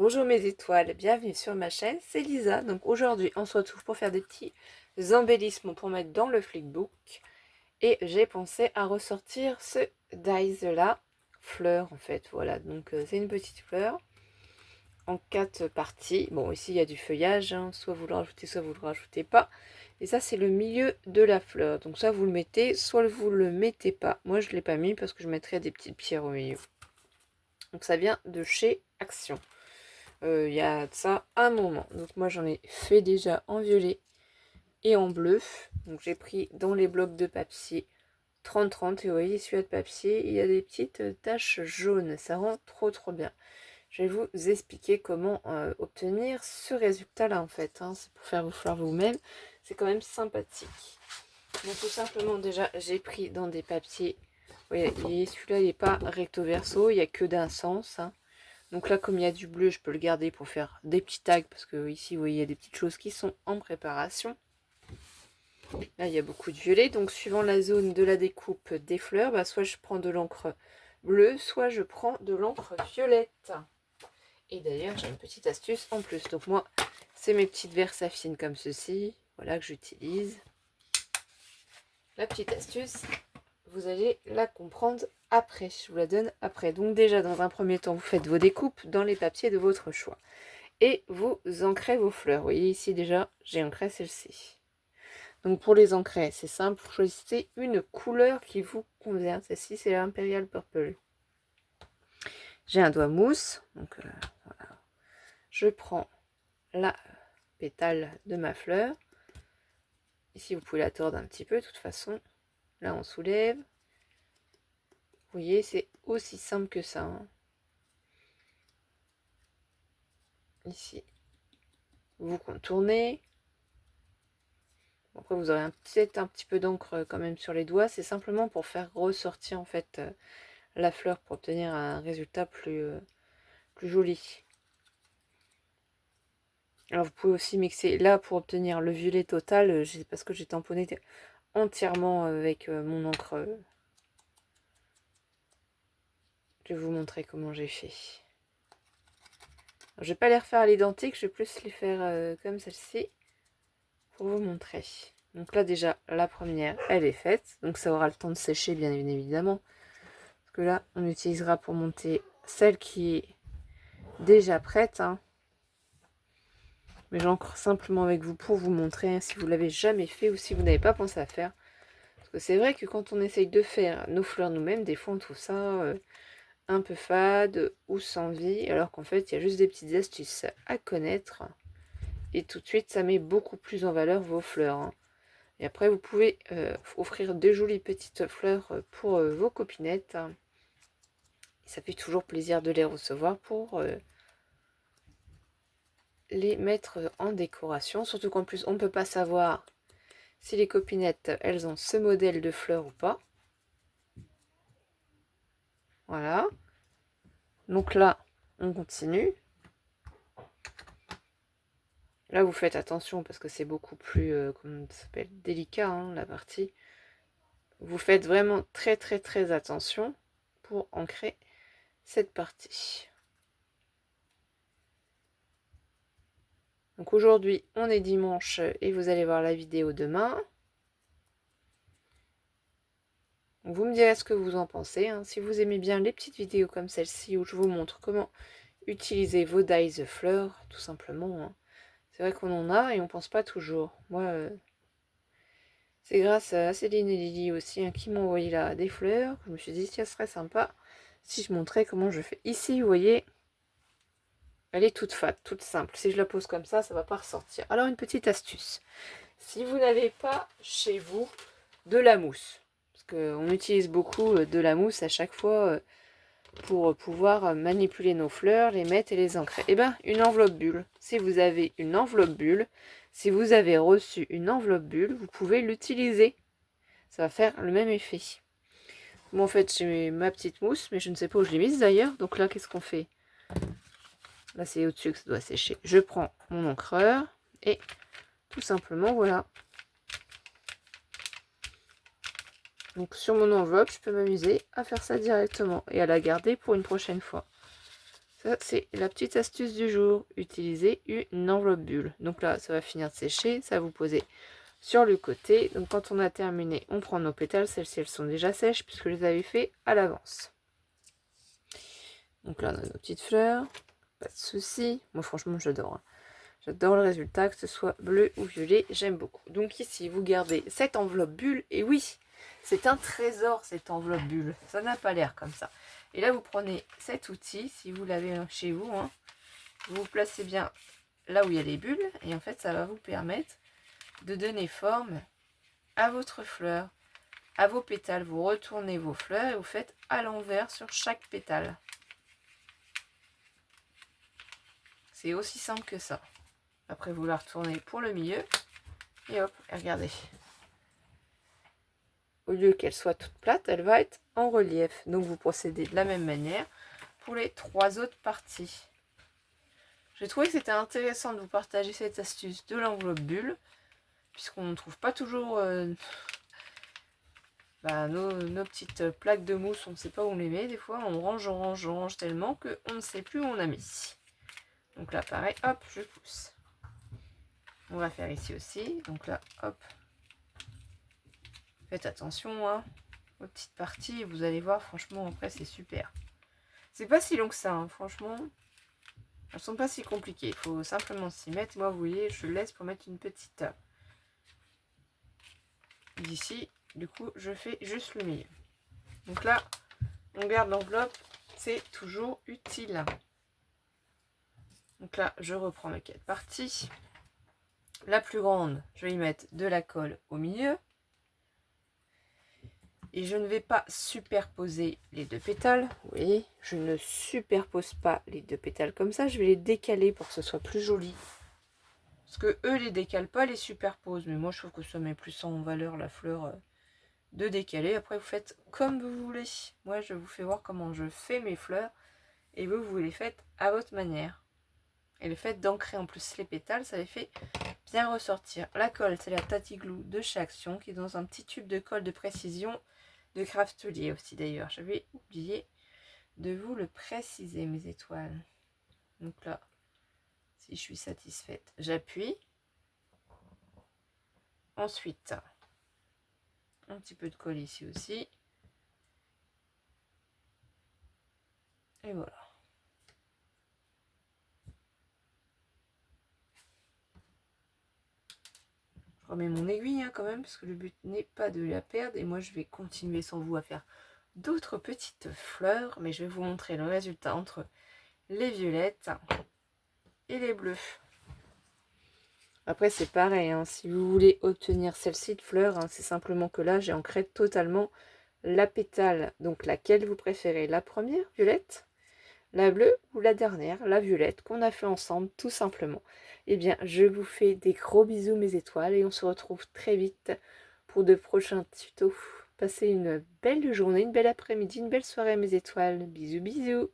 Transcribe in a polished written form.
Bonjour mes étoiles, bienvenue sur ma chaîne, c'est Lisa. Donc aujourd'hui on se retrouve pour faire des petits embellissements pour mettre dans le flipbook. Et j'ai pensé à ressortir ce dies là, fleur en fait, voilà. Donc c'est une petite fleur en 4 parties. Bon ici il y a du feuillage, hein. Soit vous le rajoutez, soit vous le rajoutez pas. Et ça c'est le milieu de la fleur. Donc soit vous le mettez, soit vous le mettez pas. Moi je l'ai pas mis parce que je mettrais des petites pierres au milieu. Donc ça vient de chez Action. Il y a de ça un moment. Donc moi j'en ai fait déjà en violet et en bleu. Donc j'ai pris dans les blocs de papier 30-30 et vous voyez celui-là de papier, il y a des petites taches jaunes. Ça rend trop bien. Je vais vous expliquer comment obtenir ce résultat là en fait. Hein. C'est pour faire vos fleurs vous-même. C'est quand même sympathique. Donc tout simplement déjà j'ai pris dans des papiers. Vous voyez celui-là il n'est pas recto verso, il n'y a que d'un sens. Hein. Donc là, comme il y a du bleu, je peux le garder pour faire des petits tags, parce que ici, vous voyez, il y a des petites choses qui sont en préparation. Là, il y a beaucoup de violet, donc suivant la zone de la découpe des fleurs, bah, soit je prends de l'encre bleue, soit je prends de l'encre violette. Et d'ailleurs, j'ai une petite astuce en plus. Donc moi, c'est mes petites versafines comme ceci, voilà, que j'utilise. La petite astuce, vous allez la comprendre après, je vous la donne après. Donc déjà, dans un premier temps, vous faites vos découpes dans les papiers de votre choix. Et vous ancrez vos fleurs. Vous voyez ici déjà, j'ai ancré celle-ci. Donc pour les ancrer, c'est simple, vous choisissez une couleur qui vous convient. Celle-ci, c'est l'Imperial Purple. J'ai un doigt mousse, donc voilà. Je prends la pétale de ma fleur. Ici, vous pouvez la tordre un petit peu, de toute façon. Là, on soulève. Vous voyez, c'est aussi simple que ça. Hein. Ici, vous contournez. Après, vous aurez peut-être un petit peu d'encre quand même sur les doigts. C'est simplement pour faire ressortir en fait la fleur pour obtenir un résultat plus joli. Alors, vous pouvez aussi mixer là pour obtenir le violet total. Parce que j'ai tamponné entièrement avec mon encre. Je vais vous montrer comment j'ai fait. Alors, je vais pas les refaire à l'identique. Je vais plus les faire comme celle-ci pour vous montrer. Donc là déjà, la première, elle est faite. Donc ça aura le temps de sécher bien évidemment. Parce que là, on utilisera pour monter celle qui est déjà prête. Hein. Mais j'encre simplement avec vous pour vous montrer hein, si vous l'avez jamais fait ou si vous n'avez pas pensé à faire. Parce que c'est vrai que quand on essaye de faire nos fleurs nous-mêmes, des fois on trouve ça un peu fade ou sans vie. Alors qu'en fait, il y a juste des petites astuces à connaître. Et tout de suite, ça met beaucoup plus en valeur vos fleurs. Hein. Et après, vous pouvez offrir de jolies petites fleurs pour vos copinettes. Et ça fait toujours plaisir de les recevoir pour les mettre en décoration. Surtout qu'en plus, on ne peut pas savoir si les copinettes, elles ont ce modèle de fleurs ou pas. Voilà. Donc là, on continue. Là, vous faites attention parce que c'est beaucoup plus, comment ça s'appelle, délicat, hein, la partie. Vous faites vraiment très attention pour ancrer cette partie. Donc aujourd'hui, on est dimanche et vous allez voir la vidéo demain. Vous me direz ce que vous en pensez. Hein. Si vous aimez bien les petites vidéos comme celle-ci où je vous montre comment utiliser vos dies fleurs, tout simplement. Hein. C'est vrai qu'on en a et on pense pas toujours. Moi, c'est grâce à Céline et Lily aussi hein, qui m'ont envoyé là des fleurs. Je me suis dit, ça serait sympa si je montrais comment je fais. Ici, vous voyez, elle est toute fade, toute simple. Si je la pose comme ça ne va pas ressortir. Alors, une petite astuce. Si vous n'avez pas chez vous de la mousse, parce qu'on utilise beaucoup de la mousse à chaque fois pour pouvoir manipuler nos fleurs, les mettre et les ancrer. Eh bien, une enveloppe bulle. Si vous avez une enveloppe bulle, si vous avez reçu une enveloppe bulle, vous pouvez l'utiliser. Ça va faire le même effet. Bon, en fait, j'ai ma petite mousse, mais je ne sais pas où je l'ai mise d'ailleurs. Donc là, qu'est-ce qu'on fait? Là, c'est au-dessus que ça doit sécher. Je prends mon encreur et tout simplement, voilà. Donc sur mon enveloppe, je peux m'amuser à faire ça directement et à la garder pour une prochaine fois. Ça, c'est la petite astuce du jour. Utilisez une enveloppe bulle. Donc là, ça va finir de sécher. Ça va vous poser sur le côté. Donc quand on a terminé, on prend nos pétales. Celles-ci, elles sont déjà sèches puisque je les avais fait à l'avance. Donc là, on a nos petites fleurs. Pas de souci. Moi, franchement, j'adore. J'adore le résultat, que ce soit bleu ou violet. J'aime beaucoup. Donc ici, vous gardez cette enveloppe bulle. Et oui, c'est un trésor, cette enveloppe bulle. Ça n'a pas l'air comme ça. Et là, vous prenez cet outil, si vous l'avez chez vous. Vous vous placez bien là où il y a les bulles. Et en fait, ça va vous permettre de donner forme à votre fleur, à vos pétales. Vous retournez vos fleurs et vous faites à l'envers sur chaque pétale. C'est aussi simple que ça. Après, vous la retournez pour le milieu. Et hop, regardez. Au lieu qu'elle soit toute plate, elle va être en relief. Donc, vous procédez de la même manière pour les 3 autres parties. J'ai trouvé que c'était intéressant de vous partager cette astuce de l'enveloppe bulle, puisqu'on ne trouve pas toujours nos petites plaques de mousse. On ne sait pas où on les met. Des fois, on range tellement qu'on ne sait plus où on a mis. Donc là, pareil, hop, je pousse. On va faire ici aussi. Donc là, hop. Faites attention aux petites parties. Vous allez voir, franchement, après, c'est super. C'est pas si long que ça, franchement. Elles sont pas si compliquées. Il faut simplement s'y mettre. Moi, vous voyez, je laisse pour mettre une petite d'ici. Du coup, je fais juste le milieu. Donc là, on garde l'enveloppe. C'est toujours utile. Donc là, je reprends mes 4 parties. La plus grande, je vais y mettre de la colle au milieu. Et je ne vais pas superposer les 2 pétales. Vous voyez, je ne superpose pas les 2 pétales comme ça. Je vais les décaler pour que ce soit plus joli. Parce que eux les décalent pas, les superposent. Mais moi, je trouve que ça met plus en valeur la fleur de décaler. Après, vous faites comme vous voulez. Moi, je vous fais voir comment je fais mes fleurs. Et vous les faites à votre manière. Et le fait d'ancrer en plus les pétales, ça les fait bien ressortir. La colle, c'est la Tati Glue de chez Action, qui est dans un petit tube de colle de précision de Craftelier aussi d'ailleurs. J'avais oublié de vous le préciser, mes étoiles. Donc là, si je suis satisfaite, j'appuie. Ensuite, un petit peu de colle ici aussi. Et voilà. Je remets mon aiguille quand même, parce que le but n'est pas de la perdre. Et moi, je vais continuer sans vous à faire d'autres petites fleurs. Mais je vais vous montrer le résultat entre les violettes et les bleus. Après, c'est pareil, si vous voulez obtenir celle-ci de fleurs, c'est simplement que là, j'ai ancré totalement la pétale. Donc, laquelle vous préférez? La première, violette, la bleue ou la dernière, la violette, qu'on a fait ensemble, tout simplement. Eh bien, je vous fais des gros bisous, mes étoiles, et on se retrouve très vite pour de prochains tutos. Passez une belle journée, une belle après-midi, une belle soirée, mes étoiles. Bisous, bisous.